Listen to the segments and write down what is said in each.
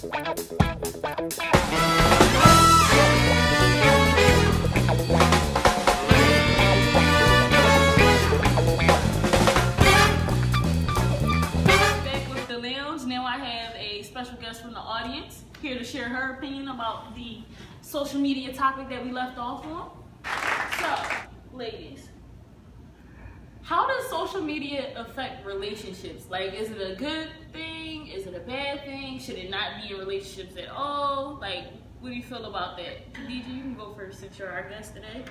with the lounge. Now I have a special guest from the audience here to share her opinion about the social media topic that we left off on. So, ladies, how does social media affect relationships? Like, is it a good thing? Is it a bad thing? Should it not be in relationships at all? Like, what do you feel about that? Khadija, you can go first since you're our guest today.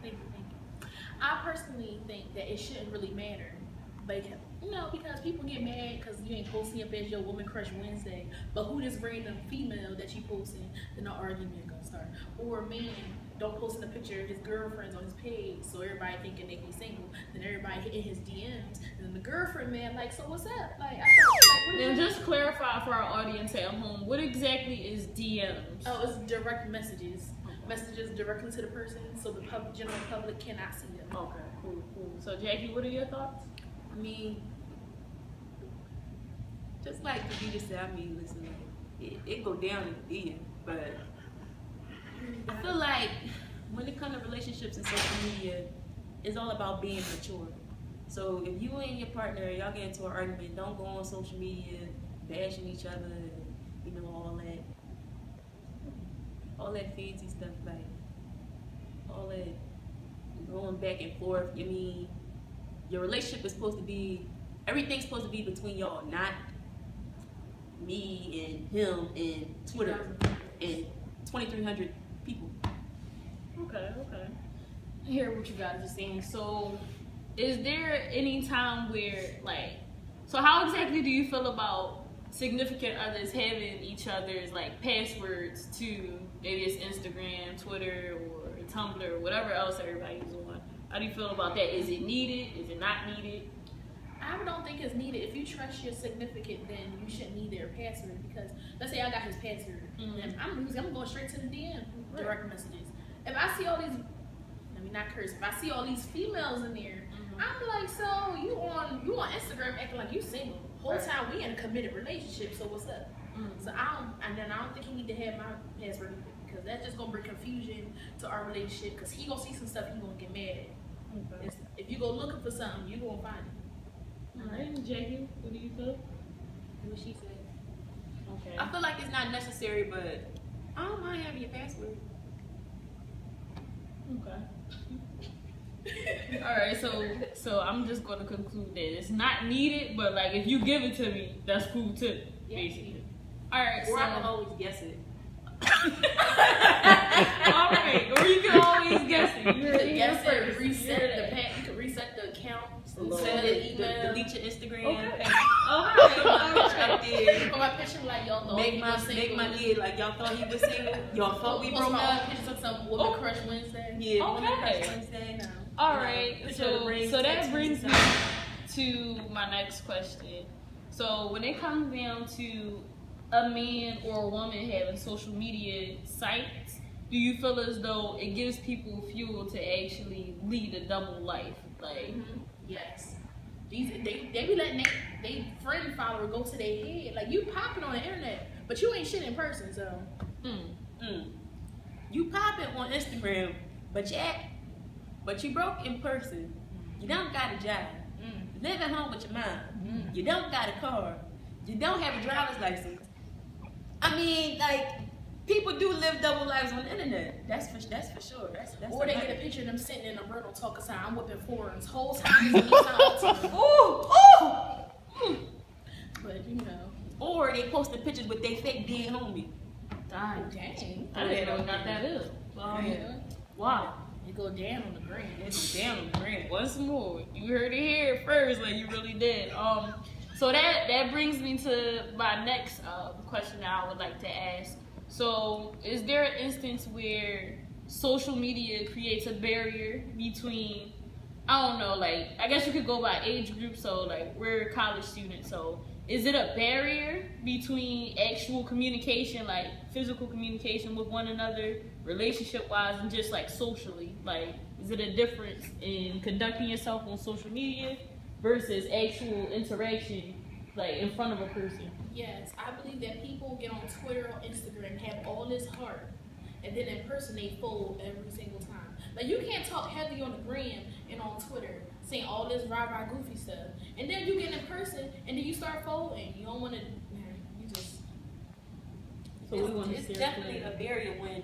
Thank you. I personally think that it shouldn't really matter. Like, you know, because people get mad because you ain't posting up as your Woman Crush Wednesday, but who this random female that you posting, then the argument gonna start. Or a man don't posting a picture of his girlfriends on his page, so everybody thinking they be single, then everybody hitting his DMs, and then the girlfriend man like, so what's up? Like, I thought, like, And just clarify for our audience at home, what exactly is DMs? Oh, it's direct messages. Messages directly to the person, so the general public cannot see them. Okay, cool. So Jackie, what are your thoughts? I mean, just like Khadija said, I mean, listen, it go down in the DM, but I feel like when it comes to relationships and social media, it's all about being mature. So if you and your partner, y'all get into an argument, don't go on social media bashing each other and, you know, all that fancy stuff, like all that going back and forth. I mean, your relationship is supposed to be, everything's supposed to be between y'all, not me and him and Twitter and 2,300 people. Okay. I hear what you guys are saying. So, is there any time where, like, so how exactly do you feel about significant others having each other's, like, passwords to maybe it's Instagram, Twitter, or Tumblr, or whatever else everybody's on? How do you feel about that? Is it needed? Is it not needed? I don't think it's needed. If you trust your significant, then you shouldn't need their password, because let's say I got his password, and I'm going straight to the DM, direct messages. If I see all these, let me not curse, if I see all these females in there, I'm like, so you on Instagram acting like you single. Whole time we in a committed relationship, so what's up? So I don't think he need to have my password, because that's just gonna bring confusion to our relationship, because he gonna see some stuff he gonna get mad at. If you go looking for something, you gonna find it. All right, Jackie, what do you feel? What she said. Okay. I feel like it's not necessary, but I don't mind having your password. Okay. All right, so I'm just gonna conclude that it's not needed, but like if you give it to me, that's cool too, basically. All right, or so I can always guess it. all right, or you can always guess it. You can guess it, reset the you can reset the account, send an email, delete your Instagram. Okay. Put my picture like y'all thought make my ear like y'all thought he was single. Y'all thought we broke up. Pictures of some Woman Crush Wednesday. Yeah, Okay. Woman Crush Wednesday. No. All right, so that brings me to my next question. So when it comes down to a man or a woman having social media sites, do you feel as though it gives people fuel to actually lead a double life? Like, yes. They be letting they friend follower go to their head. Like, you popping on the internet, but you ain't shit in person, so. You popping on Instagram, but you broke in person. You don't got a job. Live at home with your mom. You don't got a car. You don't have a driver's license. I mean, like, people do live double lives on the internet. That's for sure. That's or they get a picture of them sitting in a rental talking sign, I'm whipping foreigns. Whole time is me time. Ooh. But you know. Or they posting pictures with their fake dead homie. Dang. I didn't know got that up. Wow. You go down on the gram. It's down on the gram. Once more, you heard it here first, like you really did. So that brings me to my next question that I would like to ask. So, is there an instance where social media creates a barrier between, I don't know, like, I guess you could go by age group, so like we're college students, so is it a barrier between actual communication, like physical communication with one another, relationship-wise, and just like socially? Like, is it a difference in conducting yourself on social media versus actual interaction like in front of a person. Yes, I believe that people get on Twitter or Instagram, have all this heart, and then in person they fold every single time. Like you can't talk heavy on the gram and on Twitter, saying all this rah-rah goofy stuff, and then you get in person and then you start folding. You don't want to. You just. So we want to it's definitely a barrier when,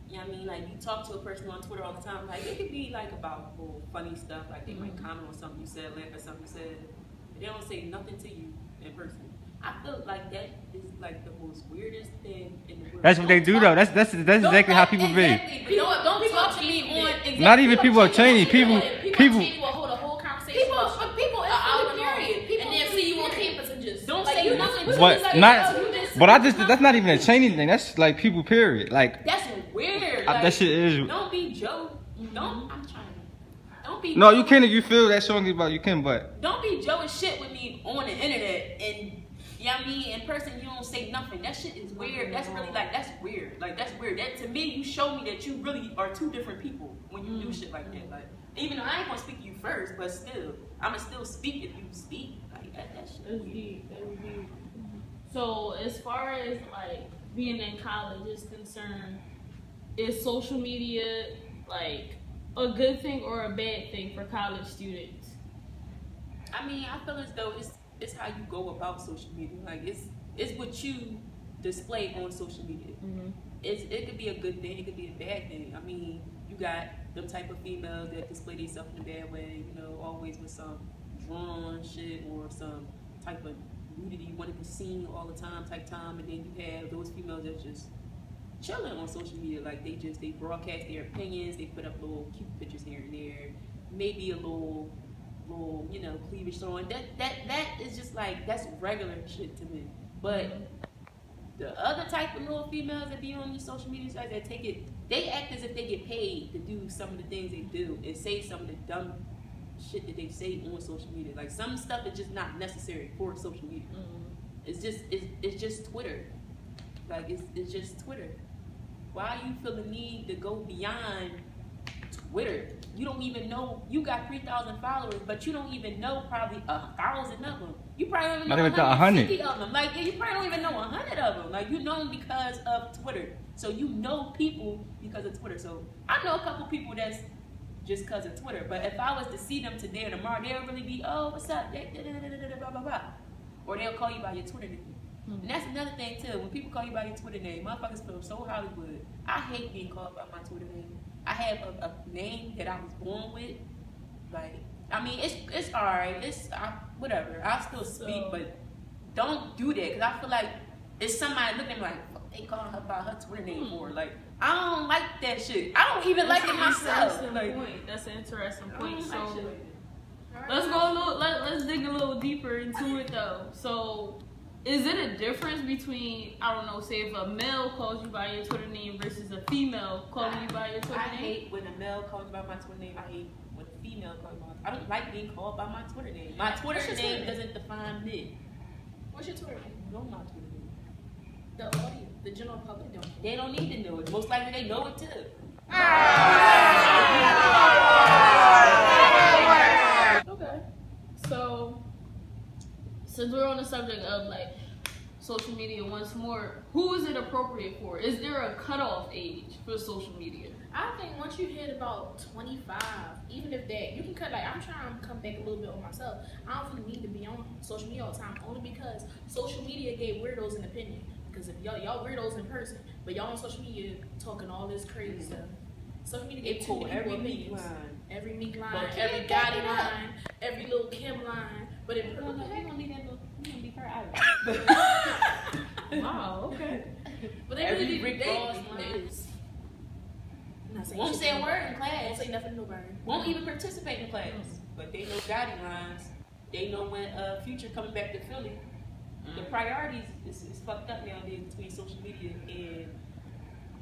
you know what I mean, like you talk to a person on Twitter all the time, like it could be like about little funny stuff, like they might comment on something you said, laugh at something you said, but they don't say nothing to you in person. I feel like that is like the most weirdest thing in the world. That's what they do though. That's exactly how people be. People don't talk to me on. Exactly. Not even people are changing. People. People hold a whole conversation. People period. And then see you on campus and just don't say nothing. What? Not. But that's not even a changing thing. That's like people. Period. Like that's weird. That shit is. Don't be Joe. Don't. I'm trying. Don't be. No, you can't. If you feel that strongly about you can, but don't be Joe and shit with me on the internet and. You know what I mean? In person, you don't say nothing. That shit is weird. That's really like, that's weird. Like, that's weird. That to me, you show me that you really are two different people when you do shit like that. Like, even though I ain't gonna speak to you first, but still, I'ma still speak if you speak. Like, that shit is deep. So, as far as like being in college is concerned, is social media like a good thing or a bad thing for college students? I mean, I feel as though it's how you go about social media. Like it's what you display on social media. It could be a good thing, it could be a bad thing. I mean, you got them type of females that display themselves in a bad way, you know, always with some drawn shit or some type of nudity you want to be seen all the time type time, and then you have those females that just chilling on social media. Like they broadcast their opinions, they put up little cute pictures here and there, maybe a little, you know, cleavage showing. That is just like, that's regular shit to me. But the other type of little females that be on these social media sites that take it, they act as if they get paid to do some of the things they do and say some of the dumb shit that they say on social media. Like some stuff is just not necessary for social media. It's just Twitter. Like it's just Twitter. Why you feel the need to go beyond Twitter? You don't even know, you got 3,000 followers, but you don't even know probably 1,000 of them. You probably don't even know 150 of them. Like, you probably don't even know 100 of them. Like, you know them because of Twitter. So you know people because of Twitter. So I know a couple people that's just because of Twitter. But if I was to see them today or tomorrow, they'll really be, oh, what's up? Blah, blah, blah. Or they'll call you by your Twitter name. And that's another thing too. When people call you by your Twitter name, motherfuckers feel so Hollywood. I hate being called by my Twitter name. I have a name that I was born with. Like, I mean, it's alright. Whatever. I'll still speak, but don't do that, because I feel like it's somebody looking at me like, fuck, they calling her by her Twitter name for. Like, I don't like that shit. I don't even like it myself. That's an interesting point. So let's go let's dig a little deeper into it though. So is it a difference between, I don't know, say if a male calls you by your Twitter name versus a female calling you by your Twitter name? I hate when a male calls me by my Twitter name. I hate when a female calls me by my Twitter name. I don't like being called by my Twitter name. My Twitter name doesn't define me. What's your Twitter name? No, my Twitter name. The audience, the general public don't know. They don't need to know it. Most likely they know it too. Okay. So, since we're on the subject of like social media once more, who is it appropriate for? Is there a cutoff age for social media? I think once you hit about 25, even if that, you can cut, like, I'm trying to come back a little bit on myself. I don't really need to be on social media all the time, only because social media gave weirdos an opinion. Because if y'all weirdos in person, but y'all on social media talking all this crazy stuff. Social media gave two people opinions. Every Meek line, every Gotti line, every little Kim line. But in person, we're gonna leave her out of it. Wow, okay. But they really Rick Ross lines. Won't say a word in class. Won't say nothing to nobody. Won't even participate in class. But they know Gotti lines. They know when Future coming back to Philly. The priorities is fucked up nowadays between social media and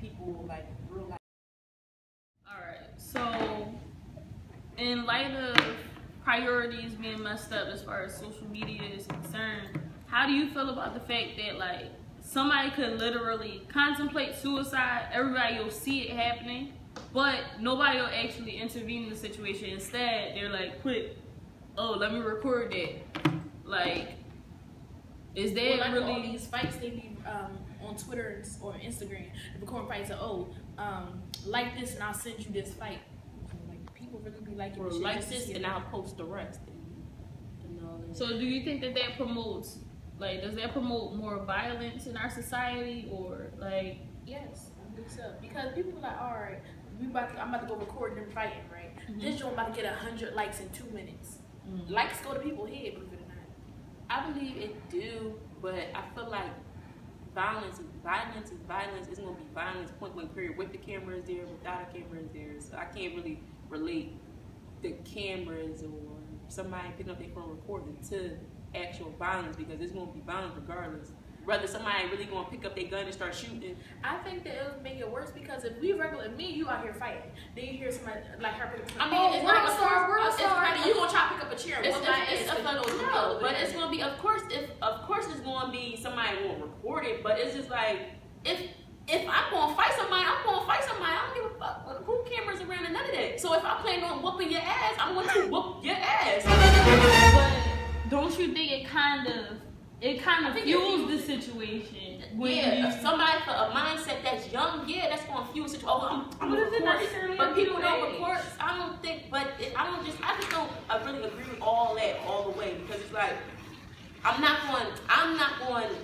people like real life. Alright, so in light of priorities being messed up as far as social media is concerned, how do you feel about the fact that like somebody could literally contemplate suicide, everybody will see it happening, but nobody will actually intervene in the situation? Instead, they're like, quick, oh, let me record that. Like, Is Well, there like really? all these fights they be on Twitter or Instagram, recording fights. Like this and I'll send you this fight. Like people really be liking Or the shit like just to this see and it. I'll post the rest. And all that. So do you think that promotes, like, does that promote more violence in our society, or like? Yes, I believe so. Because people be like, all right, I'm about to go record them fighting, right? Mhm. This joint about to get 100 likes in 2 minutes. Mm-hmm. Likes go to people's head, believe it or not. I believe it do, but I feel like violence is violence. It's gonna be violence point blank period with the cameras there, without a camera there. So I can't really relate the cameras or somebody picking up their phone recording to actual violence because it's gonna be violence regardless. Whether somebody really gonna pick up their gun and start shooting. I think that it would make it worse because if me and you out here fighting, then you hear somebody like her. I mean, it's like world star. You gonna try to pick up a chair? It's one night, no, but it's gonna be of course it's gonna be somebody gonna record it, but it's just like if I'm gonna fight somebody, I'm gonna fight somebody. I don't give a fuck who cameras around and none of that. So if I plan on whooping your ass, I'm going to whoop your ass. But don't you think it kind of fuels the situation when Yeah, you if somebody for a mindset that's young, yeah, that's gonna fuel the situation. Oh, I'm But gonna is it record necessarily it. But people a don't age? record. I don't think, I just don't really agree with all that all the way because it's like I'm not going to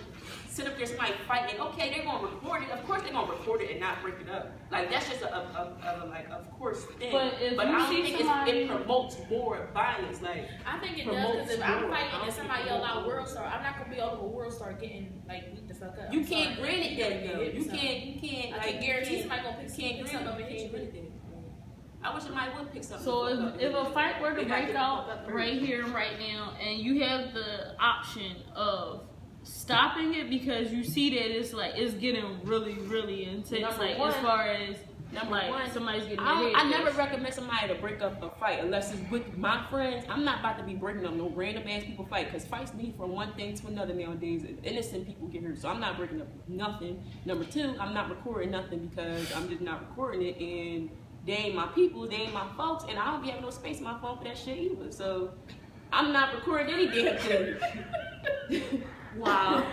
sit up there somebody fighting. Okay, they're gonna record it. Of course, they're gonna record it and not break it up. Like that's just of course thing. But if I you don't see think somebody- it promotes more violence. Like I think it does promotes because if I'm more. fighting I don't and somebody think yell it out promotes world star, I'm not gonna be all over world star getting like beat the fuck up. You I'm can't sorry. grant it that though. You So, can't. I Like, can guarantee you somebody gonna pick can't something up and hit you with it. it. I wish somebody would pick something. So up. if a fight were to They gotta break get the out fuck up first. right here and right now, and you have the option of stopping it because you see that it's getting really, really intense, Number like one- as far as Number like one, somebody's getting I their head never bashed. recommend somebody to break up a fight unless it's with my friends. I'm not about to be breaking up no random ass people fight because fights lead from one thing to another nowadays. Innocent people get hurt, so I'm not breaking up nothing. Number two, I'm not recording nothing because I'm just not recording it, and they ain't my people, they ain't my folks, and I don't be having no space in my phone for that shit either. So I'm not recording any damn thing. Wow.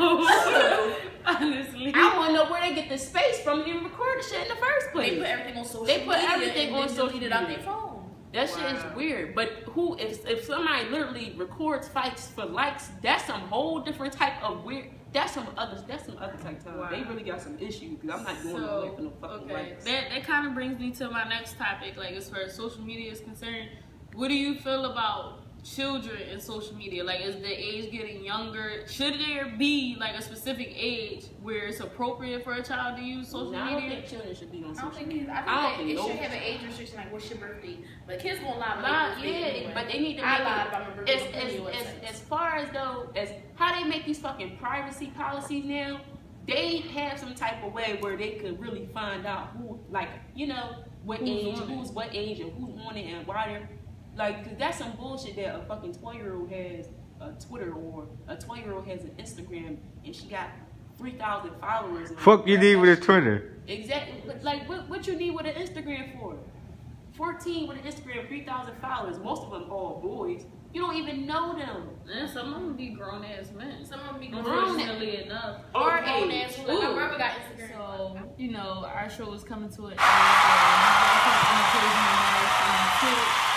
Honestly, I want to know where they get the space from to even record the shit in the first place. They put everything on social They put media everything and on then social delete it out media. their phone. That shit is weird. But if somebody literally records fights for likes, that's some whole different type of weird. That's some other type of time. Wow. They really got some issues because I'm not doing no way for no fucking okay, likes. that kind of brings me to my next topic. Like as far as social media is concerned, what do you feel about children in social media? Like, is the age getting younger? Should there be like a specific age where it's appropriate for a child to use social I don't media? think children should be on I social don't think media. it, it should have an age restriction like what's your birthday. But kids won't lie about Nah, their birthday yeah, anyway. but they need to I make lied it. about my birthday. Don't put me on websites. As far as though as how they make these fucking privacy policies now, they have some type of way where they could really find out who, like, you know, what age and who's on it and why they're like, 'cause that's some bullshit that a fucking 12-year-old has a Twitter or a 12-year-old has an Instagram and she got 3,000 followers. And Fuck you need with a Twitter. Exactly. Like, what you need with an Instagram for? 14 with an Instagram, 3,000 followers. Most of them all boys. You don't even know them. And some of them be grown ass men. Some of them be Unfortunately enough. Our grown age. ass. Like, my brother got Instagram. So, you know, our show is coming to an end. So, you guys have any closing remarks?